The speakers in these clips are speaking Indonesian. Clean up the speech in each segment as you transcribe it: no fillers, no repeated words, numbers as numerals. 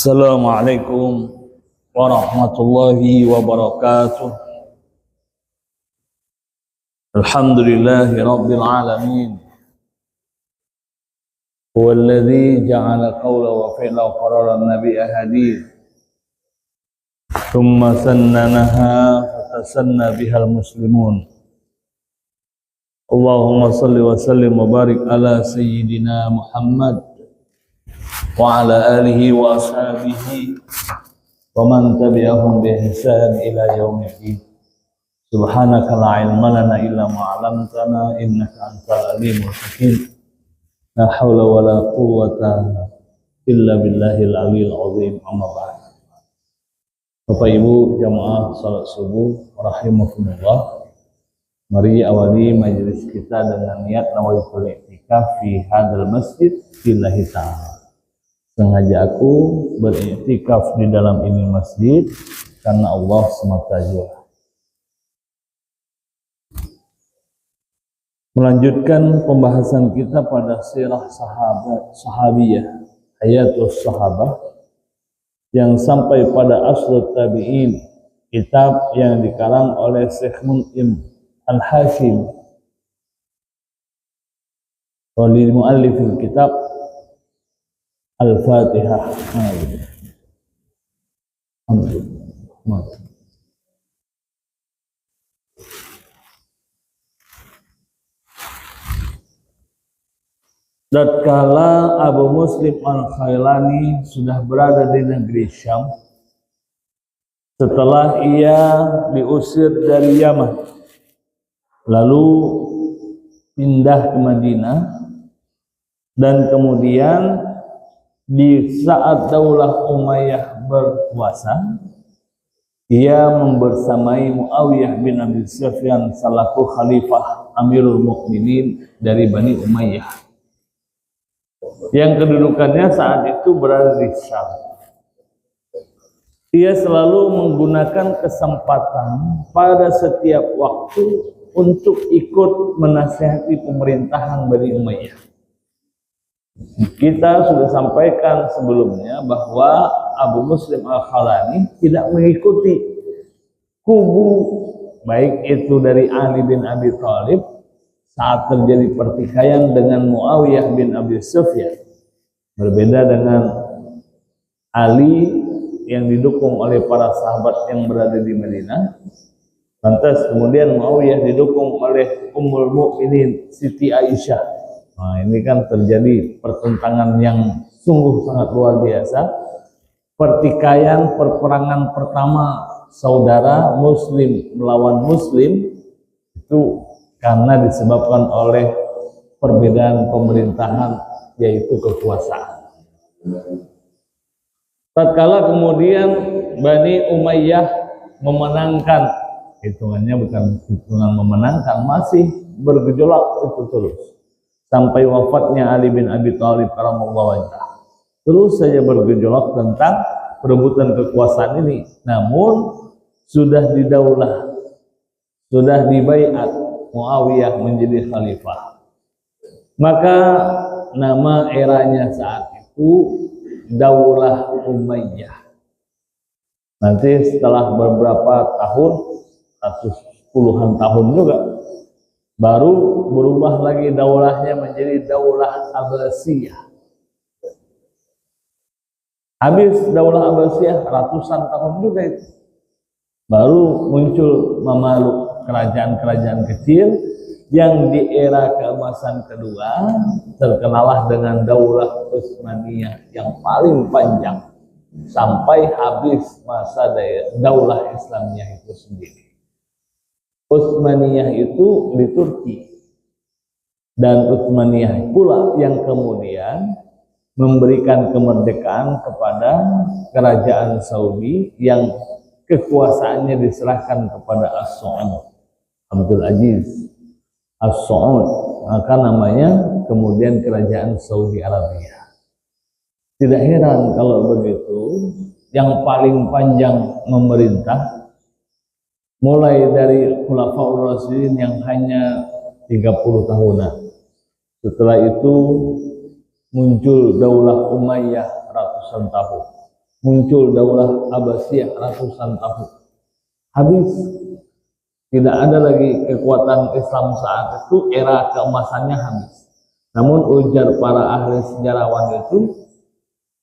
Assalamualaikum warahmatullahi wabarakatuh. Alhamdulillahi rabbil alamin. Huwallazi ja'ala qawla wa fi'la qararan nabiyya hadith. Thumma sannanaha fatasanna bihal muslimun. Allahumma salli wa sallim wa barik ala sayyidina Muhammad wa ala alihi wa ashabihi wa man tabi'ahum bi ihsan ila yaumiddin. Subhanaka la ilma lana illa ma 'allamtana innaka antal alimul hakim. La haula wa la quwwata illa billahil aliyil azim. Amma ba'd. Bapak Ibu jamaah salat subuh rahimakumullah. Mari awali majelis kita dengan niat nawaitul i'tikaf fi hadzal masjid lillahi ta'ala. Sengaja aku beriktikaf di dalam ini masjid karena Allah semata jua. Melanjutkan pembahasan kita pada sirah sahabiyah, hayatus sahabah, yang sampai pada asrul tabi'in, kitab yang dikarang oleh Syekh Mun'im Al-Hashim walil mu'allifil kitab Al-Fatihah. Tatkala Abu Muslim Al-Khailani sudah berada di negeri Syam, setelah ia diusir dari Yaman, lalu pindah ke Madinah, dan kemudian di saat Daulah Umayyah berkuasa, ia membersamai Muawiyah bin Abi Sufyan selaku khalifah Amirul Mukminin dari Bani Umayyah, yang kedudukannya saat itu berada di Syam. Ia selalu menggunakan kesempatan pada setiap waktu untuk ikut menasihati pemerintahan Bani Umayyah. Kita sudah sampaikan sebelumnya bahwa Abu Muslim Al-Khailani tidak mengikuti kubu baik itu dari Ali bin Abi Thalib saat terjadi pertikaian dengan Muawiyah bin Abi Sufyan. Berbeda dengan Ali yang didukung oleh para sahabat yang berada di Madinah. Lantas kemudian Muawiyah didukung oleh Ummul Mukminin Siti Aisyah. Nah, ini kan terjadi pertentangan yang sungguh sangat luar biasa. Pertikaian perperangan pertama saudara Muslim melawan Muslim itu karena disebabkan oleh perbedaan pemerintahan, yaitu kekuasaan. Tatkala kemudian Bani Umayyah memenangkan, hitungannya bukan hitungan memenangkan, masih bergejolak itu terus sampai wafatnya Ali bin Abi Thalib karamallahu wajhah. Terus saja bergejolak tentang perebutan kekuasaan ini. Namun sudah didaulah, sudah dibaiat Muawiyah menjadi khalifah. Maka nama eranya saat itu Daulah Umayyah. Nanti setelah beberapa tahun, puluhan tahun juga, baru berubah lagi daulahnya menjadi Daulah Abbasiyah. Habis Daulah Abbasiyah ratusan tahun juga itu, baru muncul Mamaluk, kerajaan-kerajaan kecil yang di era keemasan kedua terkenalah dengan Daulah Utsmaniyah yang paling panjang sampai habis masa Daulah Islamiyah itu sendiri. Utsmaniyah itu di Turki, dan Utsmaniyah pula yang kemudian memberikan kemerdekaan kepada kerajaan Saudi yang kekuasaannya diserahkan kepada As-Saud, Abdul Aziz As-Saud, maka namanya kemudian kerajaan Saudi Arabia. Tidak heran kalau begitu, yang paling panjang memerintah mulai dari Khulafaur Rasyidin yang hanya 30 tahunan. Setelah itu muncul Daulah Umayyah ratusan tahun. muncul daulah Abbasiyah ratusan tahun. Habis, tidak ada lagi kekuatan Islam saat itu, era keemasannya habis. Namun ujar para ahli sejarawan itu,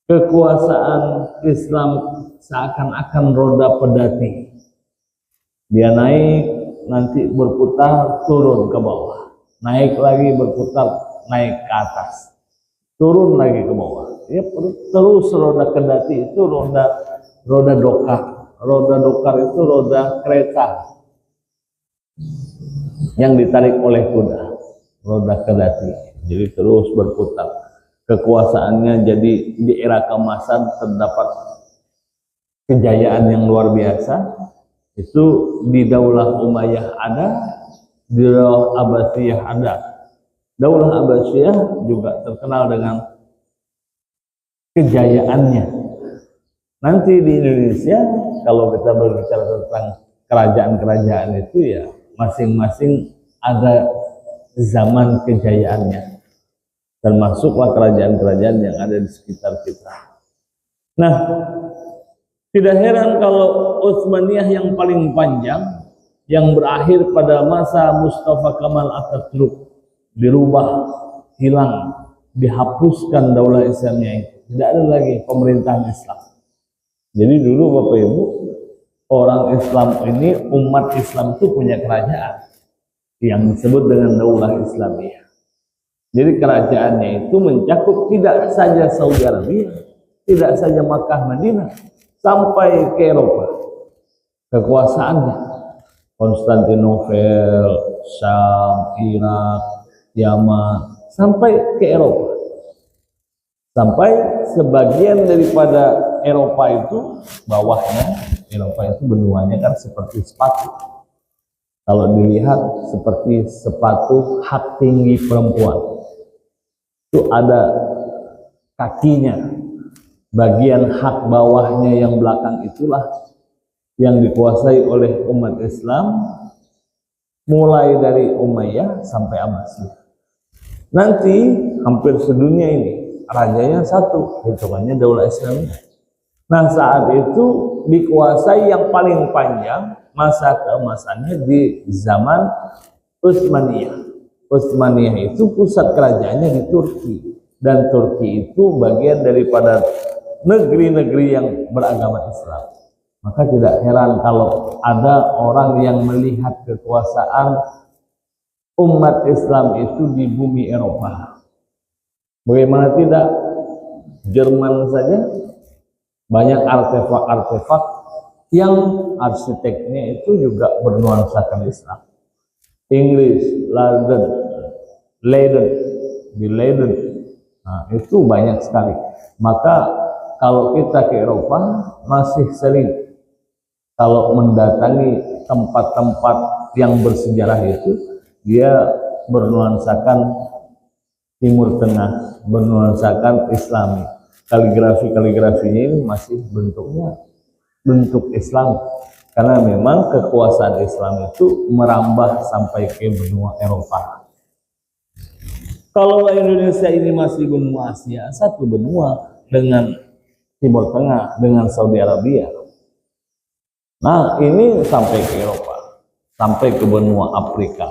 kekuasaan Islam seakan-akan roda pedati. Dia naik, nanti berputar, turun ke bawah. Naik lagi, berputar, naik ke atas. Turun lagi ke bawah. Ya, terus roda kedati itu roda dokar. Roda dokar itu roda kereta yang ditarik oleh kuda. Roda kedati. Jadi terus berputar. Kekuasaannya jadi di era keemasan terdapat kejayaan yang luar biasa. Itu di Daulah Umayyah ada, di Daulah Abbasiyah ada. Daulah Abbasiyah juga terkenal dengan kejayaannya. Nanti di Indonesia, kalau kita berbicara tentang kerajaan-kerajaan itu ya masing-masing ada zaman kejayaannya. Termasuklah kerajaan-kerajaan yang ada di sekitar kita. Nah, tidak heran kalau Utsmaniyah yang paling panjang, yang berakhir pada masa Mustafa Kemal Atatürk, dirubah, hilang, dihapuskan daulah Islamnya itu. Tidak ada lagi pemerintahan Islam. Jadi dulu Bapak Ibu, orang Islam ini, umat Islam itu punya kerajaan yang disebut dengan daulah Islamiyah. Jadi kerajaannya itu mencakup tidak saja Saudi Arabia, tidak saja Makkah Madinah, sampai ke Eropa. Kekuasaannya Konstantinopel, Syam, Irak, Yaman, sampai ke Eropa. Sampai sebagian daripada Eropa itu, bawahnya Eropa itu benuanya kan seperti sepatu. Kalau dilihat seperti sepatu hak tinggi perempuan. Itu ada kakinya. Bagian hak bawahnya yang belakang itulah yang dikuasai oleh umat Islam mulai dari Umayyah sampai Abbasiyah. Nanti hampir sedunia ini rajanya satu, hitungannya daulah Islamiyah. Nah, saat itu dikuasai yang paling panjang masa keemasannya di zaman Utsmaniyah. Utsmaniyah itu pusat kerajaannya di Turki, dan Turki itu bagian daripada negeri-negeri yang beragama Islam. Maka tidak heran kalau ada orang yang melihat kekuasaan umat Islam itu di bumi Eropa. Bagaimana tidak? Jerman saja banyak artefak-artefak yang arsiteknya itu juga bernuansakan Islam. Inggris, Leiden, di Leiden, nah, itu banyak sekali. Maka kalau kita ke Eropa masih sering kalau mendatangi tempat-tempat yang bersejarah itu, dia bernuansakan Timur Tengah, bernuansakan Islami. Kaligrafi-kaligrafinya ini masih bentuknya bentuk Islam, karena memang kekuasaan Islam itu merambah sampai ke benua Eropa. Kalau Indonesia ini masih benua Asia, satu benua dengan Timur Tengah, dengan Saudi Arabia. Nah, ini sampai ke Eropa, sampai ke benua Afrika.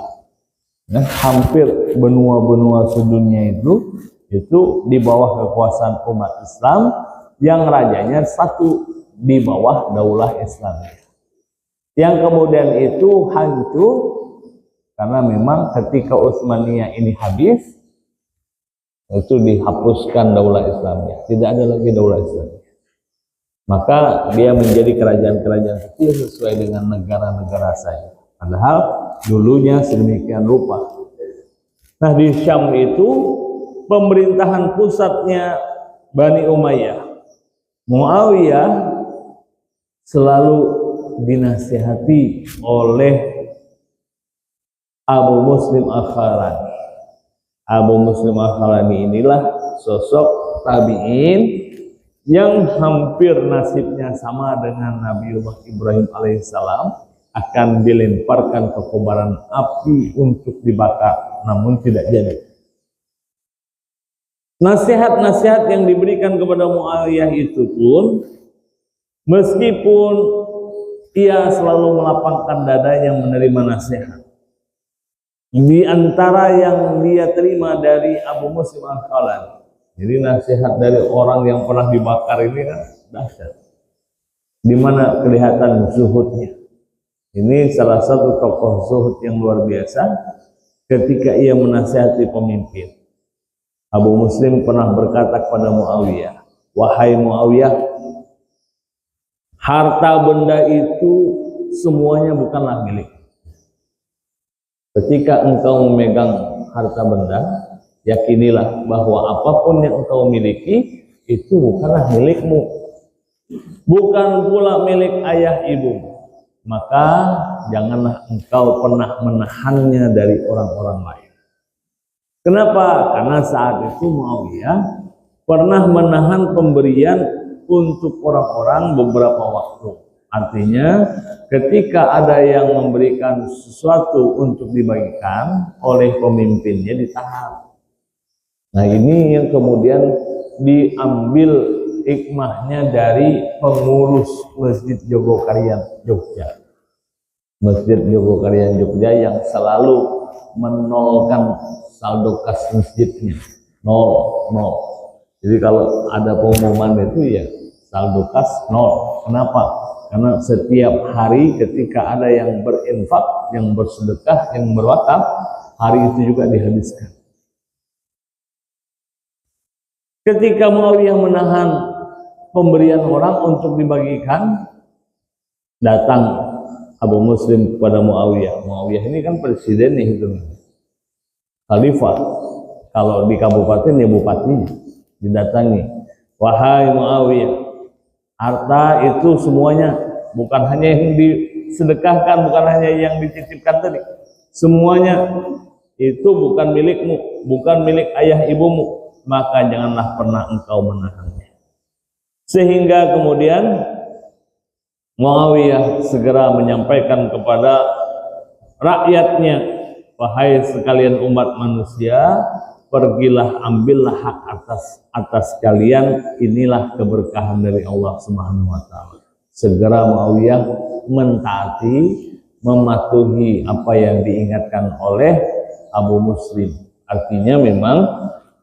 Nah, hampir benua-benua sedunia itu di bawah kekuasaan umat Islam yang rajanya satu di bawah daulah Islamiyah. Yang kemudian itu hancur karena memang ketika Utsmaniyah ini habis, itu dihapuskan daulah Islamiyah, tidak ada lagi daulah Islamiyah. Maka dia menjadi kerajaan-kerajaan kecil sesuai dengan negara-negara saja. Padahal dulunya sedemikian rupa. Nah, di Syam itu pemerintahan pusatnya Bani Umayyah. Muawiyah selalu dinasihati oleh Abu Muslim Al-Khalani. Abu Muslim Al-Khalani inilah sosok tabi'in yang hampir nasibnya sama dengan Nabiullah Ibrahim alaihissalam, akan dilemparkan ke kobaran api untuk dibakar, namun tidak jadi. Nasihat-nasihat yang diberikan kepada Muawiyah itu pun Meskipun ia selalu melapangkan dadanya menerima nasihat. Di antara yang dia terima dari Abu Muslim Al-Khalani, jadi nasihat dari orang yang pernah dibakar ini kan dahsyat. Di mana kelihatan zuhudnya. Ini salah satu tokoh zuhud yang luar biasa ketika ia menasihati pemimpin. Abu Muslim pernah berkata kepada Muawiyah, "Wahai Muawiyah, harta benda itu semuanya bukanlah milik. Ketika engkau memegang harta benda, yakinilah bahwa apapun yang engkau miliki itu bukanlah milikmu, bukan pula milik ayah ibumu. Maka janganlah engkau pernah menahannya dari orang-orang lain." Kenapa? Karena saat itu Muawiyah pernah menahan pemberian untuk orang-orang beberapa waktu. Artinya ketika ada yang memberikan sesuatu untuk dibagikan oleh pemimpinnya ditahan. Nah ini yang kemudian diambil hikmahnya dari pengurus Masjid Jogokarian Jogja. Masjid Jogokarian Jogja yang selalu menolkan saldo kas masjidnya. Nol. Jadi kalau ada pengumuman itu ya saldo kas nol. Kenapa? Karena setiap hari ketika ada yang berinfak, yang bersedekah, yang berwakaf, hari itu juga dihabiskan. Ketika Muawiyah menahan pemberian orang untuk dibagikan, datang Abu Muslim kepada Muawiyah. Muawiyah ini kan presiden nih, itu khalifah. Kalau di kabupaten ya bupatinya. Didatangi, "Wahai Muawiyah, harta itu semuanya bukan hanya yang disedekahkan, bukan hanya yang dititipkan tadi. Semuanya itu bukan milikmu, bukan milik ayah ibumu. Maka janganlah pernah engkau menahannya." Sehingga kemudian Muawiyah segera menyampaikan kepada rakyatnya, "Wahai sekalian umat manusia, pergilah ambillah hak atas kalian, inilah keberkahan dari Allah Subhanahu wa taala." Segera Muawiyah mentaati, mematuhi apa yang diingatkan oleh Abu Muslim. Artinya memang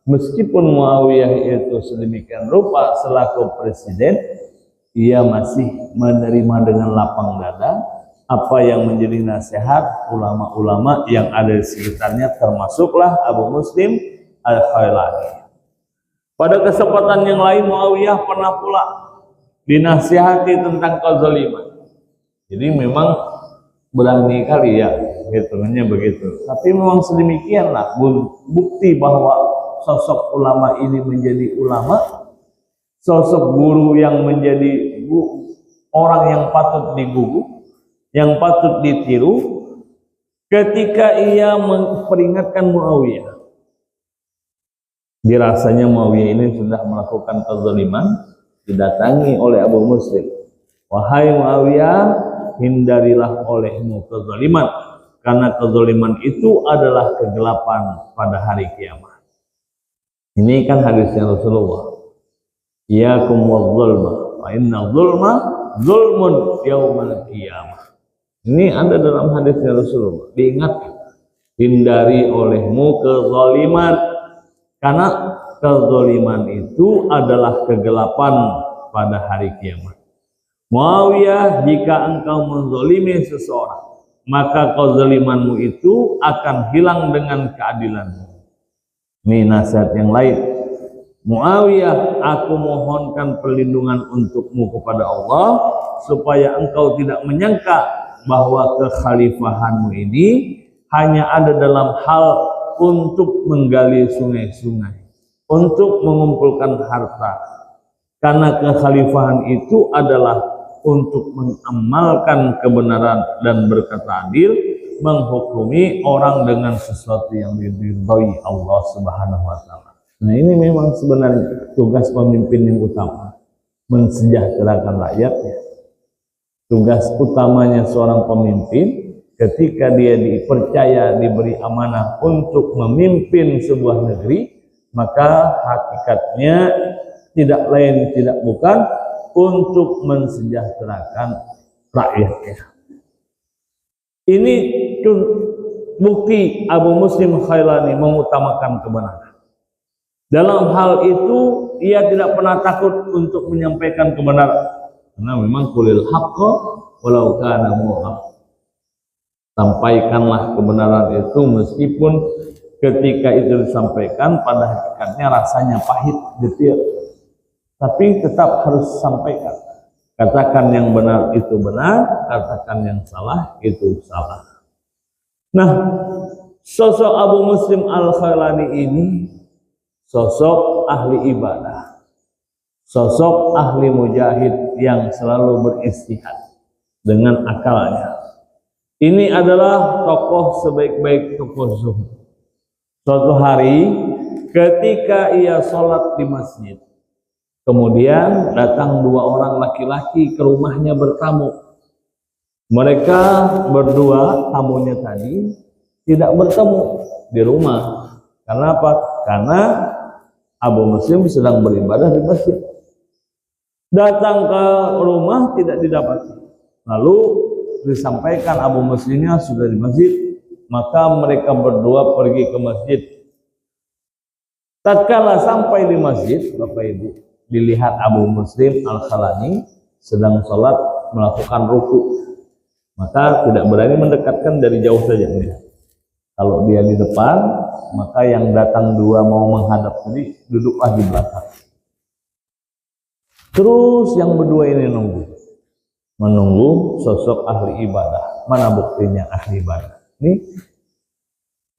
meskipun Muawiyah itu sedemikian rupa selaku presiden, ia masih menerima dengan lapang dada apa yang menjadi nasihat ulama-ulama yang ada di sekitarnya, termasuklah Abu Muslim Al-Khalani. Pada kesempatan yang lain Muawiyah pernah pula dinasihati tentang kezaliman. Jadi memang berani kali ya hitungannya begitu. Tapi memang sedemikianlah bukti bahwa sosok ulama ini menjadi ulama, sosok guru yang menjadi orang yang patut digugu, yang patut ditiru ketika ia memperingatkan Muawiyah. Dirasanya Muawiyah ini sudah melakukan kezaliman, didatangi oleh Abu Muslim. "Wahai Muawiyah, hindarilah olehmu kezaliman, karena kezaliman itu adalah kegelapan pada hari kiamat." Ini kan hadisnya Rasulullah. "Iyakum wadh-dhulma, fa inna dzulma zulmun yaumal qiyamah." Ini ada dalam hadisnya Rasulullah. Diingatkan, hindari olehmu kezaliman, karena kezaliman itu adalah kegelapan pada hari kiamat. Muawiyah, jika engkau menzalimi seseorang, maka kezalimanmu itu akan hilang dengan keadilanmu. Ini nasihat yang lain. Muawiyah, aku mohonkan perlindungan untukmu kepada Allah, supaya engkau tidak menyangka bahwa kekhalifahanmu ini hanya ada dalam hal untuk menggali sungai-sungai, untuk mengumpulkan harta. Karena kekhalifahan itu adalah untuk mengamalkan kebenaran dan berkata adil, menghukumi orang dengan sesuatu yang diridhai Allah Subhanahu wa taala. Nah, ini memang sebenarnya tugas pemimpin yang utama, mensejahterakan rakyatnya. Tugas utamanya seorang pemimpin ketika dia dipercaya, diberi amanah untuk memimpin sebuah negeri, maka hakikatnya tidak lain tidak bukan untuk mensejahterakan rakyatnya. Ini bukti Abu Muslim Khailani mengutamakan kebenaran. Dalam hal itu ia tidak pernah takut untuk menyampaikan kebenaran, karena memang kulil haqqa walau kana murra. Sampaikanlah kebenaran itu meskipun ketika itu disampaikan pada hakikatnya rasanya pahit, getir, tapi tetap harus sampaikan. Katakan yang benar itu benar, katakan yang salah itu salah. Nah, sosok Abu Muslim Al-Khailani ini sosok ahli ibadah, sosok ahli mujahid yang selalu beristihad dengan akalnya. Ini adalah tokoh sebaik-baik tokoh zuhud. Suatu hari ketika ia sholat di masjid, kemudian datang dua orang laki-laki ke rumahnya bertamu. Mereka berdua, tamunya tadi, tidak bertemu di rumah. Karena apa? Karena Abu Muslim sedang beribadah di masjid. Datang ke rumah tidak didapati. Lalu disampaikan Abu Muslimnya sudah di masjid, maka mereka berdua pergi ke masjid. Tatkala sampai di masjid, Bapak Ibu, dilihat Abu Muslim Al-Khailani sedang sholat melakukan ruku, maka tidak berani mendekatkan, dari jauh saja melihat. Kalau dia di depan, maka yang datang dua mau menghadap tadi duduklah di belakang. Terus yang berdua ini menunggu sosok ahli ibadah. Mana buktinya ahli ibadah? Ini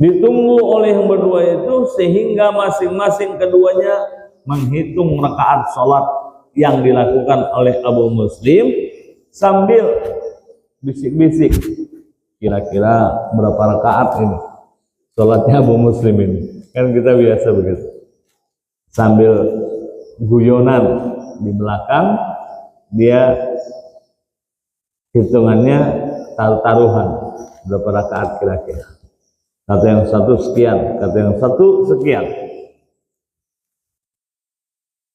ditunggu oleh yang berdua itu sehingga masing-masing keduanya menghitung rakaat sholat yang dilakukan oleh Abu Muslim sambil bisik-bisik, kira-kira berapa rakaat ini sholatnya Abu Muslim ini. Kan kita biasa begitu, sambil guyonan di belakang dia hitungannya taruhan berapa rakaat kira-kira. Kata yang satu sekian, kata yang satu sekian.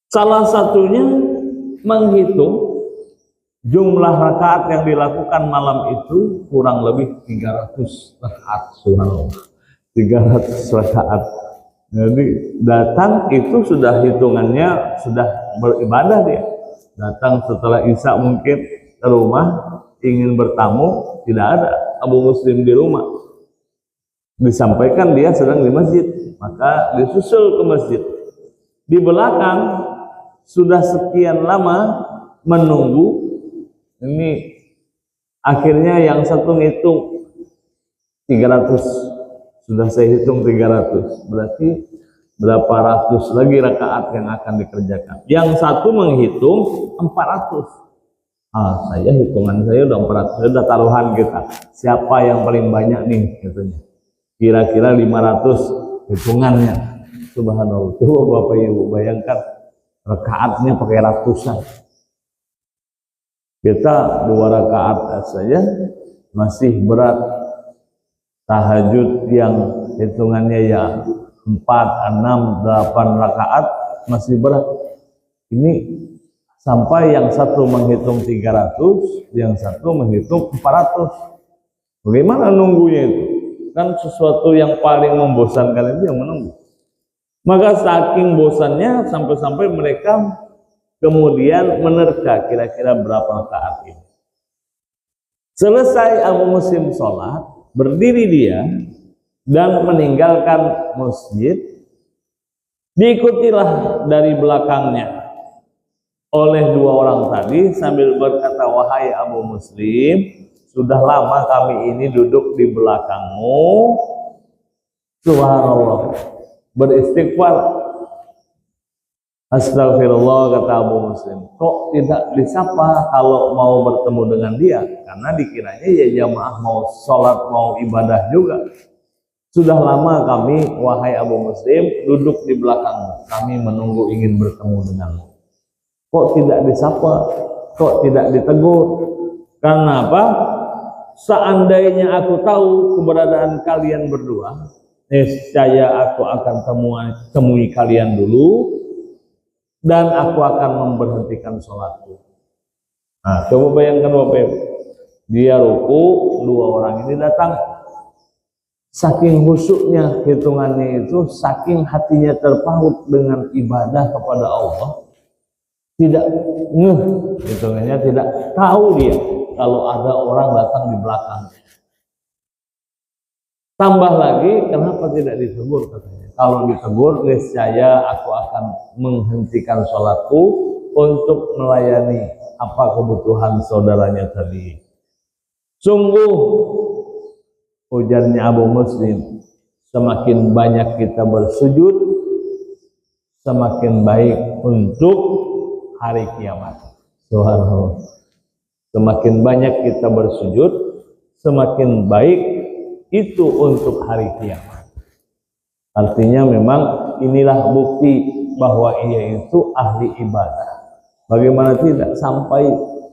Salah satunya menghitung jumlah rakaat yang dilakukan malam itu kurang lebih 300 rakaat. Subhanallah, 300 rakaat. Jadi datang itu sudah hitungannya sudah beribadah dia. Datang setelah Isya mungkin ke rumah ingin bertamu, tidak ada Abu Muslim di rumah. Disampaikan dia sedang di masjid, maka disusul ke masjid. Di belakang sudah sekian lama menunggu. Ini akhirnya yang satu ngitung 300, sudah saya hitung 300, berarti berapa ratus lagi rakaat yang akan dikerjakan. Yang satu menghitung 400. Saya hitungan saya udah 400, sudah taruhan kita. Siapa yang paling banyak nih katanya. Kira-kira 500 hitungannya. Subhanallah. Coba Bapak Ibu bayangkan rakaatnya pakai ratusan. Kita 2 rakaat saja masih berat. Tahajud yang hitungannya ya 4, 6, 8 rakaat masih berat. Ini sampai yang satu menghitung 300, yang satu menghitung 400. Bagaimana nunggunya itu? Kan sesuatu yang paling membosankan itu yang menunggu. Maka saking bosannya sampai-sampai mereka kemudian menerka kira-kira berapa rakaat ini. Selesai Abu Muslim sholat, berdiri dia dan meninggalkan masjid. Diikutilah dari belakangnya oleh 2 orang tadi sambil berkata, wahai Abu Muslim, sudah lama kami ini duduk di belakangmu. Subhanallah, beristighfar. Astagfirullah, kata Abu Muslim. Kok tidak disapa kalau mau bertemu dengan dia? Karena dikiranya ya jamaah mau sholat, mau ibadah juga. Sudah lama kami, wahai Abu Muslim, duduk di belakangmu. Kami menunggu ingin bertemu denganmu. Kok tidak disapa? Kok tidak ditegur? Karena apa? Seandainya aku tahu keberadaan kalian berdua, niscaya aku akan temui kalian dulu dan aku akan memberhentikan sholatku. Nah, coba bayangkan Bapak Ibu. Dia ruku, dua orang ini datang. Saking khusyuknya hitungannya itu, saking hatinya terpaut dengan ibadah kepada Allah, tidak ngeh, hitungannya tidak tahu dia kalau ada orang datang di belakang. Tambah lagi, kenapa tidak ditegur katanya? Kalau ditegur, niscaya aku akan menghentikan sholatku untuk melayani apa kebutuhan saudaranya tadi. Sungguh, ujarnya Abu Muslim, semakin banyak kita bersujud, semakin baik untuk hari kiamat. Subhanallah. Semakin banyak kita bersujud, semakin baik itu untuk hari kiamat. Artinya memang inilah bukti bahwa ia itu ahli ibadah. Bagaimana tidak, sampai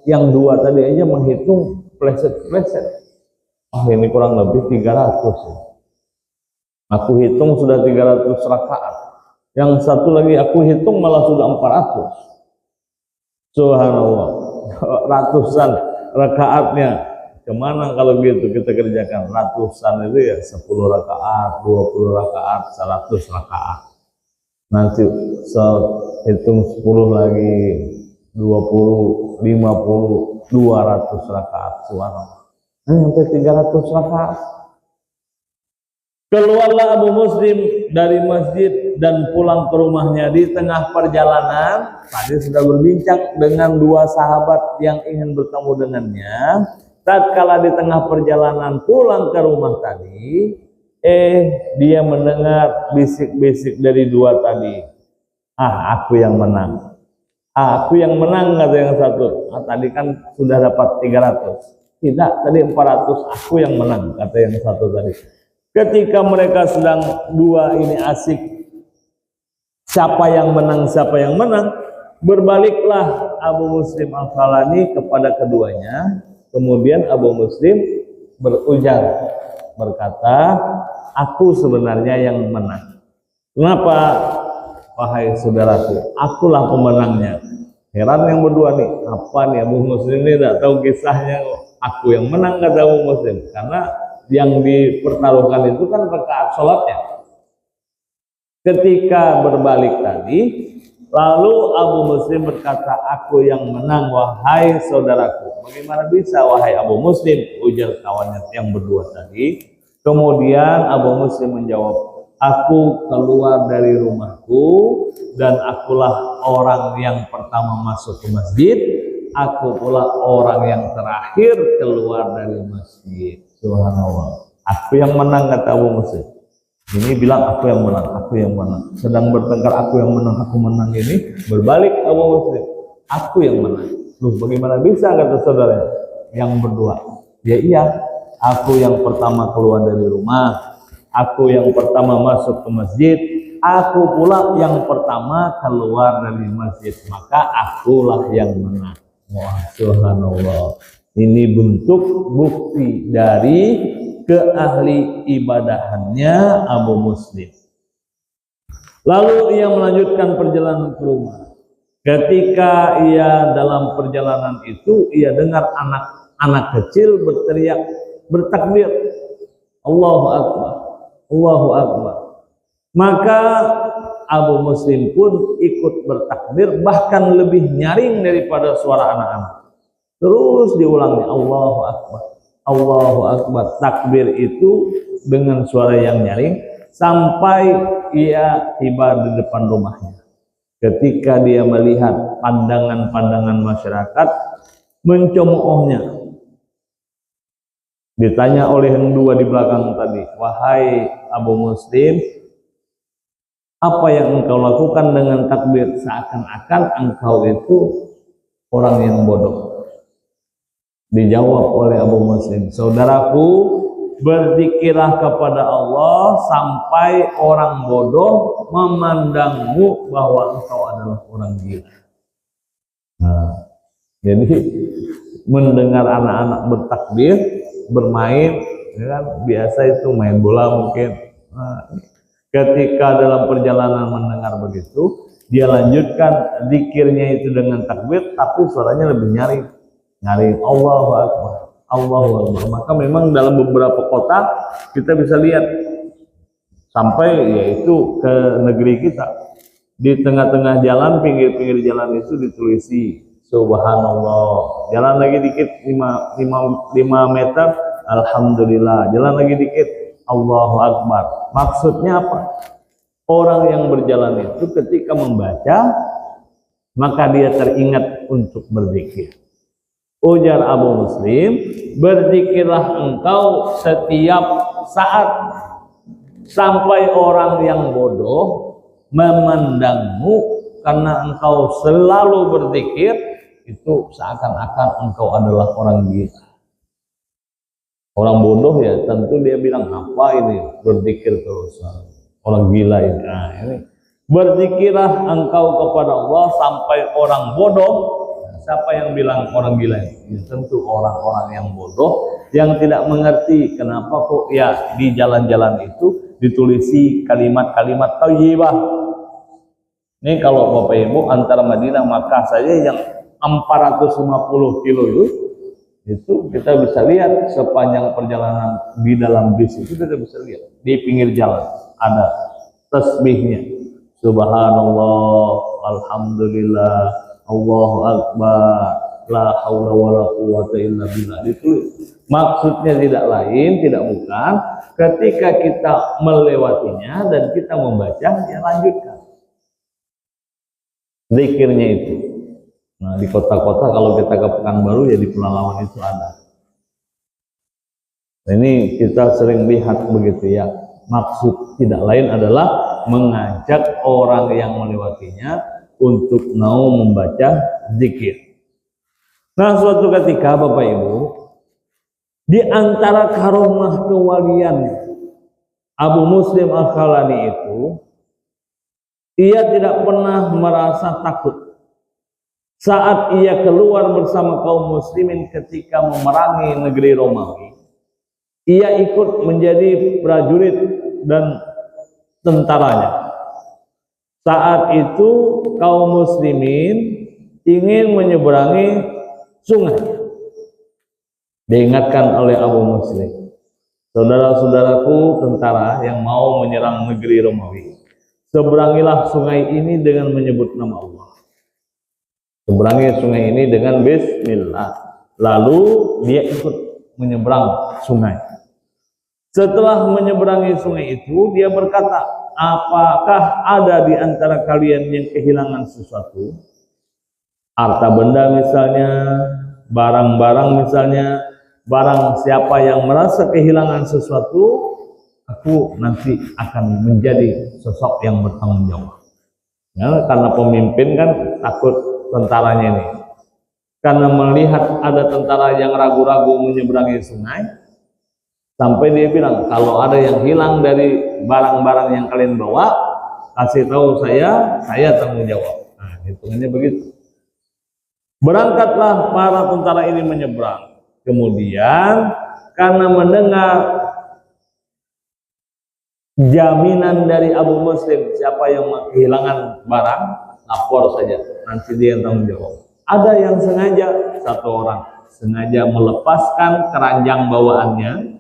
yang dua tadi aja menghitung pleset-pleset. Oh, ini kurang lebih 300 ya. Aku hitung sudah 300 rakaat. Yang satu lagi aku hitung malah sudah 400. Subhanallah. Ratusan rakaatnya. Kemana kalau gitu kita kerjakan? Ratusan itu ya 10 rakaat, 20 rakaat, 100 rakaat. Nanti hitung 10 lagi, 20, 50, 200 rakaat. Subhanallah. Sampai 300 rakaat. Keluarlah Abu Muslim dari masjid dan pulang ke rumahnya. Di tengah perjalanan, tadi sudah berbincang dengan dua sahabat yang ingin bertemu dengannya. Tatkala di tengah perjalanan pulang ke rumah tadi, dia mendengar bisik-bisik dari dua tadi. Aku yang menang. Aku yang menang, kata yang satu. Tadi kan sudah dapat 300. Tidak, tadi 400, aku yang menang, kata yang satu tadi. Ketika mereka sedang dua ini asik, siapa yang menang, berbaliklah Abu Muslim Al-Khalani kepada keduanya. Kemudian Abu Muslim berujar, berkata, aku sebenarnya yang menang. Kenapa? Wahai saudaraku, akulah pemenangnya. Heran yang berdua nih, apa nih Abu Muslim ini tidak tahu kisahnya kok. Aku yang menang, kata Abu Muslim, karena yang dipertaruhkan itu kan rakaat sholatnya. Ketika berbalik tadi, lalu Abu Muslim berkata, aku yang menang wahai saudaraku. Bagaimana bisa wahai Abu Muslim, ujar kawannya yang berdua tadi. Kemudian Abu Muslim menjawab, aku keluar dari rumahku dan akulah orang yang pertama masuk ke masjid. Aku pula orang yang terakhir keluar dari masjid. Subhanallah. Aku yang menang, kata Abu Muslim. Ini bilang aku yang menang, aku yang menang. Sedang bertengkar aku yang menang, aku menang ini. Berbalik Abu Muslim, aku yang menang. Loh, bagaimana bisa, kata saudaranya yang berdua? Ya iya, aku yang pertama keluar dari rumah, aku yang pertama masuk ke masjid, aku pula yang pertama keluar dari masjid, maka akulah yang menang. Wah, subhanallah. Ini bentuk bukti dari keahli ibadahannya Abu Muslim. Lalu ia melanjutkan perjalanan ke rumah. Ketika ia dalam perjalanan itu, ia dengar anak-anak kecil berteriak, bertakbir, Allahu Akbar, Allahu Akbar. Maka Abu Muslim pun ikut bertakbir, bahkan lebih nyaring daripada suara anak-anak. Terus diulangnya, Allahu Akbar, Allahu Akbar. Takbir itu dengan suara yang nyaring sampai ia tiba di depan rumahnya. Ketika dia melihat pandangan-pandangan masyarakat mencemoohnya, ditanya oleh yang dua di belakang tadi, wahai Abu Muslim, apa yang engkau lakukan dengan takbir? Seakan-akan engkau itu orang yang bodoh. Dijawab oleh Abu Muslim, saudaraku, berzikirlah kepada Allah sampai orang bodoh memandangmu bahwa engkau adalah orang gila. Nah, jadi mendengar anak-anak bertakbir, bermain, ya kan, biasa itu main bola mungkin. Nah, ketika dalam perjalanan mendengar begitu, dia lanjutkan zikirnya itu dengan takbir, tapi suaranya lebih nyaring. Nyari Allahu Akbar, Allahu Akbar. Maka memang dalam beberapa kota kita bisa lihat sampai yaitu ke negeri kita, di tengah-tengah jalan, pinggir-pinggir jalan itu ditulisi Subhanallah. Jalan lagi dikit 5 meter, Alhamdulillah. Jalan lagi dikit, Allahu Akbar. Maksudnya apa? Orang yang berjalan itu ketika membaca, maka dia teringat untuk berzikir. Ujar Abu Muslim, berzikirlah engkau setiap saat sampai orang yang bodoh memandangmu karena engkau selalu berzikir, itu seakan-akan engkau adalah orang gila. Orang bodoh ya tentu dia bilang, apa ini berzikir terus, orang gila ini. Nah, ini berzikirlah engkau kepada Allah sampai orang bodoh. Siapa yang bilang orang gila ini? Ya, tentu orang-orang yang bodoh yang tidak mengerti kenapa kok ya di jalan-jalan itu ditulisi kalimat-kalimat thayyibah. Ini kalau Bapak Ibu antara Madinah Makkah saja yang 450 kilo itu kita bisa lihat sepanjang perjalanan di dalam bis itu kita bisa lihat di pinggir jalan ada tasbihnya, Subhanallah, Alhamdulillah, Allahu Akbar, la haula wala quwwata illa billah. Ditulis. Maksudnya tidak lain, tidak bukan, ketika kita melewatinya dan kita membaca, ya lanjutkan zikirnya itu. Nah, di kota-kota kalau kita ke Pekanbaru ya di Pelalawan itu ada. Nah, ini kita sering lihat begitu ya. Maksud tidak lain adalah mengajak orang yang melewatinya untuk mau membaca zikir. Nah, suatu ketika Bapak Ibu, di antara karomah kewalian Abu Muslim Al-Khalani itu, ia tidak pernah merasa takut saat ia keluar bersama kaum muslimin ketika memerangi negeri Romawi. Ia ikut menjadi prajurit dan tentaranya. Saat itu kaum muslimin ingin menyeberangi sungai. Diingatkan oleh Abu Muslim, saudara-saudaraku tentara yang mau menyerang negeri Romawi, seberangilah sungai ini dengan menyebut nama Allah. Seberangi sungai ini dengan bismillah. Lalu dia ikut menyeberang sungai. Setelah menyeberangi sungai itu, dia berkata, apakah ada di antara kalian yang kehilangan sesuatu? Harta benda misalnya, barang-barang misalnya, barang siapa yang merasa kehilangan sesuatu, aku nanti akan menjadi sosok yang bertanggung jawab. Ya, karena pemimpin kan takut tentaranya ini. Karena melihat ada tentara yang ragu-ragu menyeberangi sungai, sampai dia bilang, kalau ada yang hilang dari barang-barang yang kalian bawa, kasih tahu saya tanggung jawab. Nah, hitungannya begitu. Berangkatlah para tentara ini menyeberang. Kemudian karena mendengar jaminan dari Abu Muslim, siapa yang kehilangan barang, lapor saja, nanti dia yang tanggung jawab. Ada yang sengaja, satu orang sengaja melepaskan keranjang bawaannya,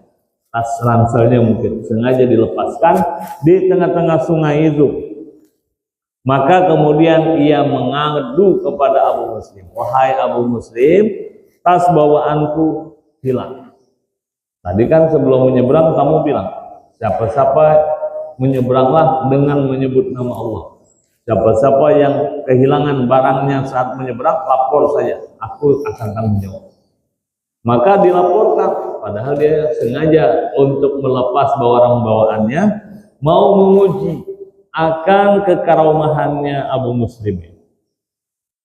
tas ranselnya mungkin sengaja dilepaskan di tengah-tengah sungai itu. Maka kemudian ia mengadu kepada Abu Muslim, wahai Abu Muslim, tas bawaanku hilang. Tadi kan sebelum menyeberang kamu bilang, siapa-siapa menyeberanglah dengan menyebut nama Allah. Siapa-siapa yang kehilangan barangnya saat menyeberang, lapor saja, aku akan tanggung jawab. Maka dilaporkan, padahal dia sengaja untuk melepas barang bawaannya, mau menguji akan kekaromahannya Abu Muslim.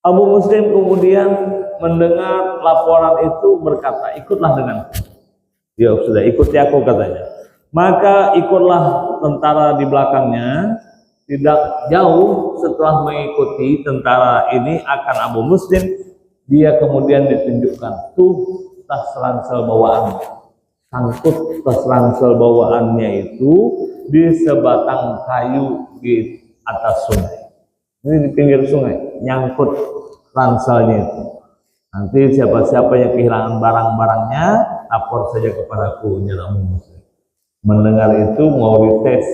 Abu Muslim kemudian mendengar laporan itu berkata, ikutlah denganku. Ya sudah, ikuti aku katanya. Maka ikutlah tentara di belakangnya. Tidak jauh setelah mengikuti tentara ini akan Abu Muslim, dia kemudian ditunjukkan tuh tas ransel bawaannya. Sangkut tas ransel bawaannya itu di sebatang kayu di atas sungai. Ini di pinggir sungai, nyangkut ranselnya itu. Nanti siapa-siapa yang kehilangan barang-barangnya, lapor saja kepadaku, ujar Abu Muslim. Mendengar itu mau dites,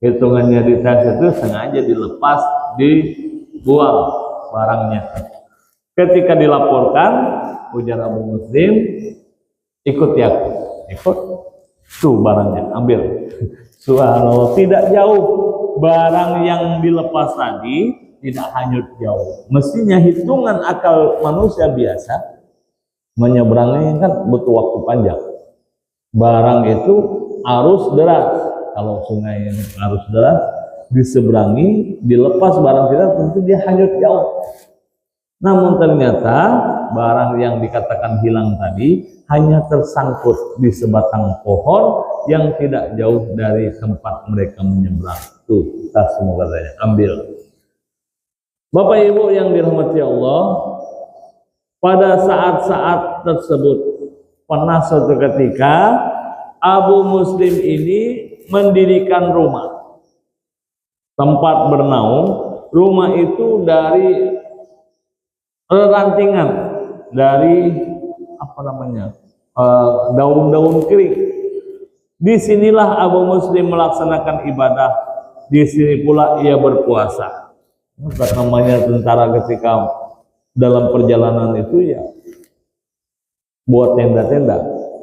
hitungannya dites itu sengaja dilepas, dibuang barangnya. Ketika dilaporkan, ujar Abu Muslim, ikut ya, ikut, tuh barangnya, ambil. Subhanallah, tidak jauh barang yang dilepas tadi, tidak hanyut jauh. Mestinya hitungan akal manusia biasa menyeberangnya kan butuh waktu panjang. Barang itu arus deras. Kalau sungai yang arus deras diseberangi, dilepas barang kita tentu dia hanyut jauh. Namun ternyata barang yang dikatakan hilang tadi hanya tersangkut di sebatang pohon yang tidak jauh dari tempat mereka menyeberang. Tuh, tas semua katanya, ambil. Bapak Ibu yang dirahmati Allah, pada saat-saat tersebut pernah suatu ketika Abu Muslim ini mendirikan rumah, tempat bernaung. Rumah itu dari rantingan, dari daun-daun kering. Disinilah Abu Muslim melaksanakan ibadah. Di sini pula ia berpuasa. Namanya tentara ketika dalam perjalanan itu ya buat tenda-tenda.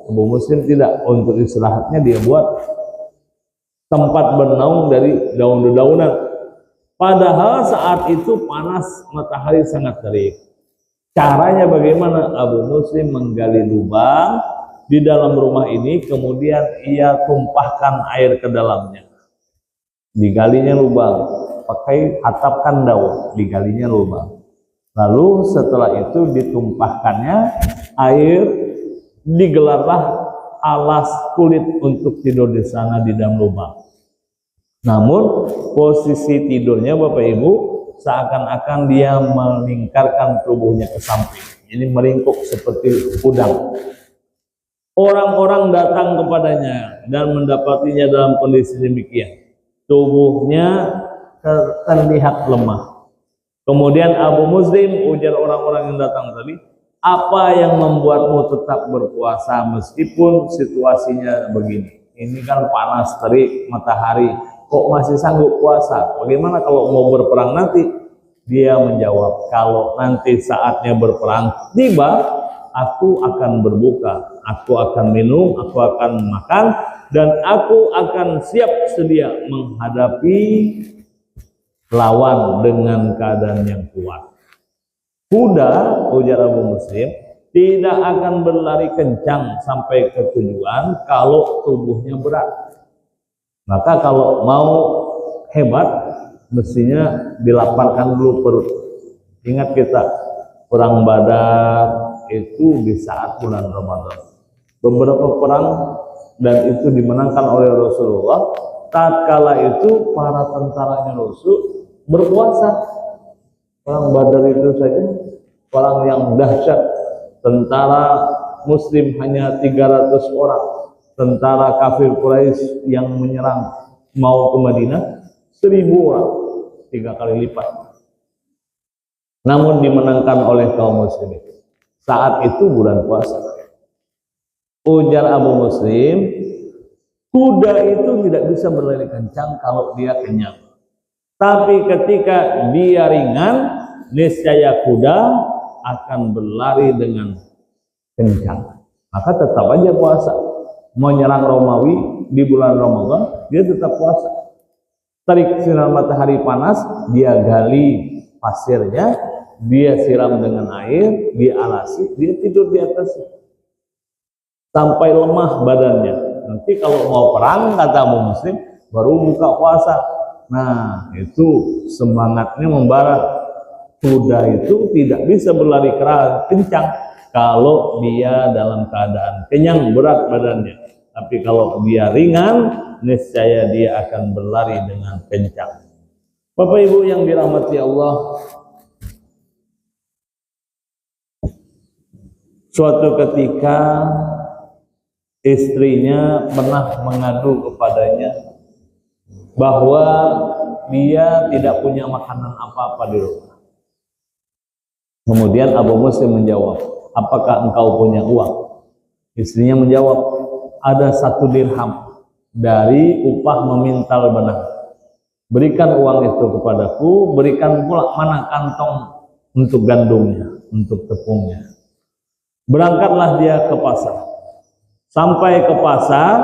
Abu Muslim tidak, untuk istirahatnya dia buat tempat bernaung dari daun-daunan. Padahal saat itu panas, matahari sangat terik. Caranya bagaimana? Abu Muslim menggali lubang di dalam rumah ini, kemudian ia tumpahkan air ke dalamnya. Digalinya lubang, pakai atapkan daun, digalinya lubang. Lalu setelah itu ditumpahkannya air, digelarlah alas kulit untuk tidur di sana di dalam lubang. Namun posisi tidurnya Bapak Ibu seakan-akan dia melingkarkan tubuhnya ke samping. Ini meringkuk seperti udang. Orang-orang datang kepadanya dan mendapatinya dalam kondisi demikian. Tubuhnya terlihat lemah. Kemudian Abu Muslim, ujar orang-orang yang datang tadi, apa yang membuatmu tetap berpuasa meskipun situasinya begini? Ini kan panas terik matahari, kok masih sanggup puasa? Bagaimana kalau mau berperang nanti? Dia menjawab, kalau nanti saatnya berperang tiba, aku akan berbuka, aku akan minum, aku akan makan, dan aku akan siap sedia menghadapi lawan dengan keadaan yang kuat. Kuda, ujar Abu Muslim, tidak akan berlari kencang sampai ke tujuan kalau tubuhnya berat. Maka kalau mau hebat, mestinya dilaparkan dulu perut. Ingat kita, perang Badar itu di saat bulan Ramadan. Beberapa perang dan itu dimenangkan oleh Rasulullah. Tatkala itu para tentaranya Rasul berpuasa. Perang Badar itu saja perang yang dahsyat. Tentara Muslim hanya 300 orang. Tentara kafir Quraisy yang menyerang mau ke Madinah 1000 orang, 3 kali lipat. Namun dimenangkan oleh kaum muslimin. Saat itu bulan puasa. Ujar Abu Muslim, kuda itu tidak bisa berlari kencang kalau dia kenyang. Tapi ketika dia ringan, niscaya kuda akan berlari dengan kencang. Maka tetap aja puasa. Menyerang Romawi di bulan Ramadan, dia tetap puasa. Terik sinar matahari panas, dia gali pasirnya, dia siram dengan air, dia alasi, dia tidur di atasnya. Sampai lemah badannya. Nanti kalau mau perang, kata Abu Muslim, baru buka puasa. Nah, itu semangatnya membara. Kuda itu tidak bisa berlari kencang kalau dia dalam keadaan kenyang, berat badannya. Tapi kalau dia ringan, niscaya dia akan berlari dengan kencang. Bapak Ibu yang dirahmati Allah, suatu ketika istrinya pernah mengadu kepadanya bahwa dia tidak punya makanan apa-apa di rumah. Kemudian Abu Muslim menjawab, apakah engkau punya uang? Istrinya menjawab, ada 1 dirham dari upah memintal benang. Berikan uang itu kepadaku, berikan pula mana kantong untuk gandumnya, untuk tepungnya. Berangkatlah dia ke pasar. Sampai ke pasar,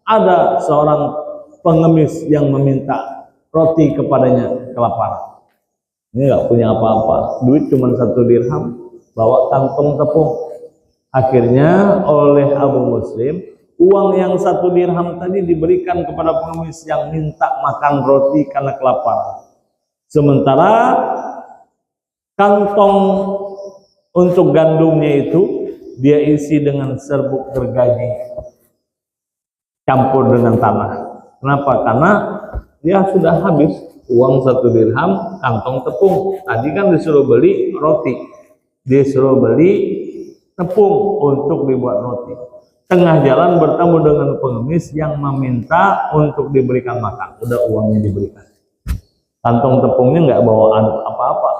ada seorang pengemis yang meminta roti kepadanya kelaparan. Ini nggak punya apa-apa, duit cuma 1 dirham, bawa kantong tepung. Akhirnya oleh Abu Muslim, uang yang 1 dirham tadi diberikan kepada pengemis yang minta makan roti karena kelaparan. Sementara kantong untuk gandumnya itu dia isi dengan serbuk gergaji campur dengan tanah. Kenapa? Karena dia sudah habis uang 1 dirham, kantong tepung. Tadi kan disuruh beli roti, disuruh beli tepung untuk dibuat roti. Tengah jalan bertemu dengan pengemis yang meminta untuk diberikan makan. Udah uangnya diberikan. Kantong tepungnya nggak bawa apa-apa.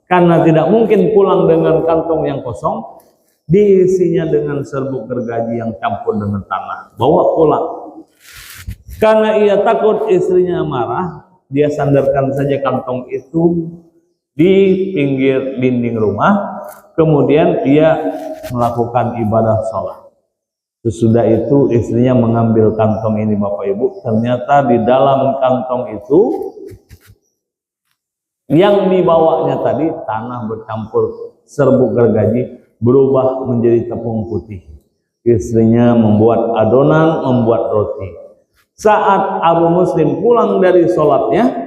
Karena tidak mungkin pulang dengan kantong yang kosong, diisinya dengan serbuk gergaji yang campur dengan tanah. Bawa pulang. Karena ia takut istrinya marah, dia sandarkan saja kantong itu di pinggir dinding rumah. Kemudian dia melakukan ibadah sholat. Sesudah itu istrinya mengambil kantong ini, Bapak Ibu. Ternyata di dalam kantong itu yang dibawanya tadi tanah bercampur serbuk gergaji berubah menjadi tepung putih. Istrinya membuat adonan, membuat roti. Saat Abu Muslim pulang dari sholatnya,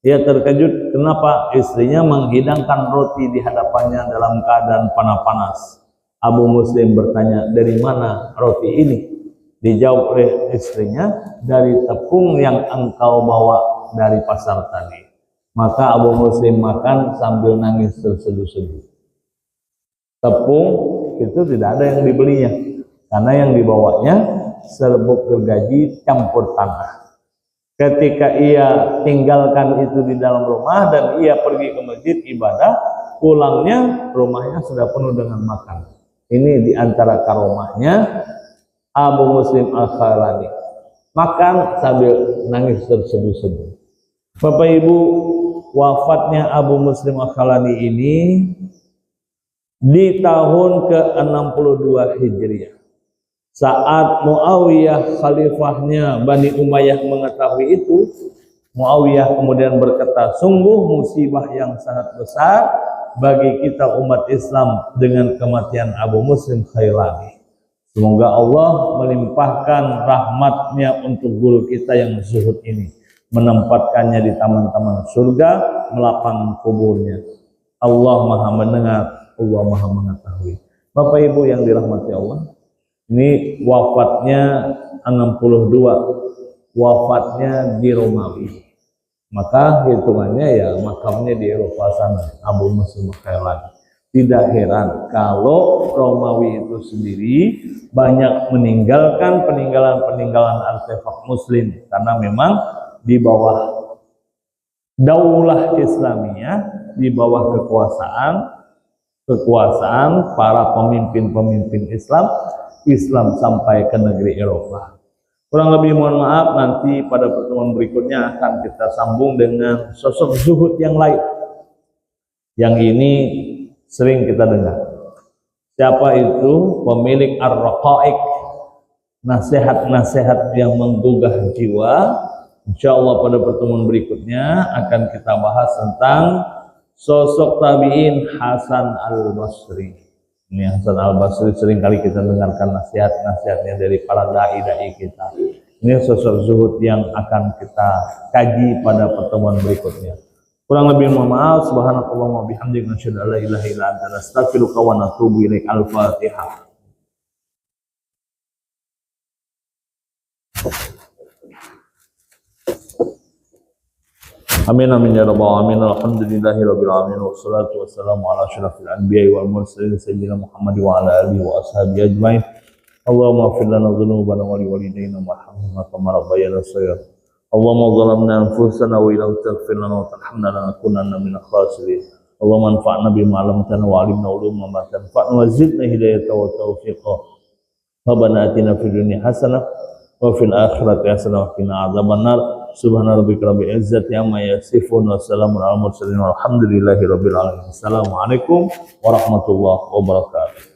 dia terkejut kenapa istrinya menghidangkan roti di hadapannya dalam keadaan panas-panas. Abu Muslim bertanya, dari mana roti ini? Dijawab oleh istrinya, dari tepung yang engkau bawa dari pasar tadi. Maka Abu Muslim makan sambil nangis terseduh-seduh. Tepung itu tidak ada yang dibelinya, karena yang dibawanya serbuk gergaji campur tanah. Ketika ia tinggalkan itu di dalam rumah dan ia pergi ke masjid ibadah, pulangnya rumahnya sudah penuh dengan makan. Ini diantara karomahnya Abu Muslim Al-Khalani, makan sambil nangis terseduh-seduh. Bapak Ibu, wafatnya Abu Muslim Al-Khalani ini di tahun ke-62 Hijriah. Saat Muawiyah khalifahnya Bani Umayyah mengetahui itu, Muawiyah kemudian berkata, sungguh musibah yang sangat besar bagi kita umat Islam dengan kematian Abu Muslim Khailani. Semoga Allah melimpahkan rahmatnya untuk guru kita yang zuhud ini, menempatkannya di taman-taman surga, melapang kuburnya. Allah Maha mendengar, Allah Maha mengetahui. Bapak Ibu yang dirahmati Allah, ini wafatnya 62, wafatnya di Romawi. Maka hitungannya ya makamnya di Eropa sana, Abu Muslim Khailani. Tidak heran kalau Romawi itu sendiri banyak meninggalkan peninggalan artefak Muslim, karena memang di bawah daulah Islamiyah, di bawah kekuasaan para pemimpin Islam, Islam sampai ke negeri Eropa. Kurang lebih mohon maaf, nanti pada pertemuan berikutnya akan kita sambung dengan sosok zuhud yang lain. Yang ini sering kita dengar. Siapa itu? Pemilik ar-raqaiq, nasihat-nasihat yang menggugah jiwa. Insya Allah pada pertemuan berikutnya akan kita bahas tentang sosok tabi'in Hasan al-Basri. Ini Hasan al-Basri sering kali kita dengarkan nasihat-nasihatnya dari para dai-dai kita. Ini sosok zuhud yang akan kita kaji pada pertemuan berikutnya. Kurang lebih mohon maaf. Subhanakallahumma bihamdika asyhadu an la ilaha illa anta astaghfiruka wa atubu ilaik. Al-Fatihah. Amin amin ya rabbal alamin. Alhamdulillahi rabbil alamin. Wassalatu wassalamu ala asyrafil anbiya'i wal mursalin sayyidina Muhammad wa ala alihi wa ashabihi ajmain. Allahumma ighfir lana dhunubana wa liwalidayna warhamhuma kama rabbayana shaghira. Allahumma zalamna anfusana wa illam taghfir lana wa tarhamna lanakunanna minal khasirin. Allahumma anfa'na bima 'allamtana wa 'allimna uluman ma tanfa'una wa zidna hidayatan wa taufiqa. Rabbana atina fid dunya hasanah wa fil akhirati hasanah wa qina adzabannar. Subhana rabbika rabbil izzati amma yasifun wa salamun alal mursalin walhamdulillahi rabbil alamin. Assalamualaikum warahmatullahi wabarakatuh.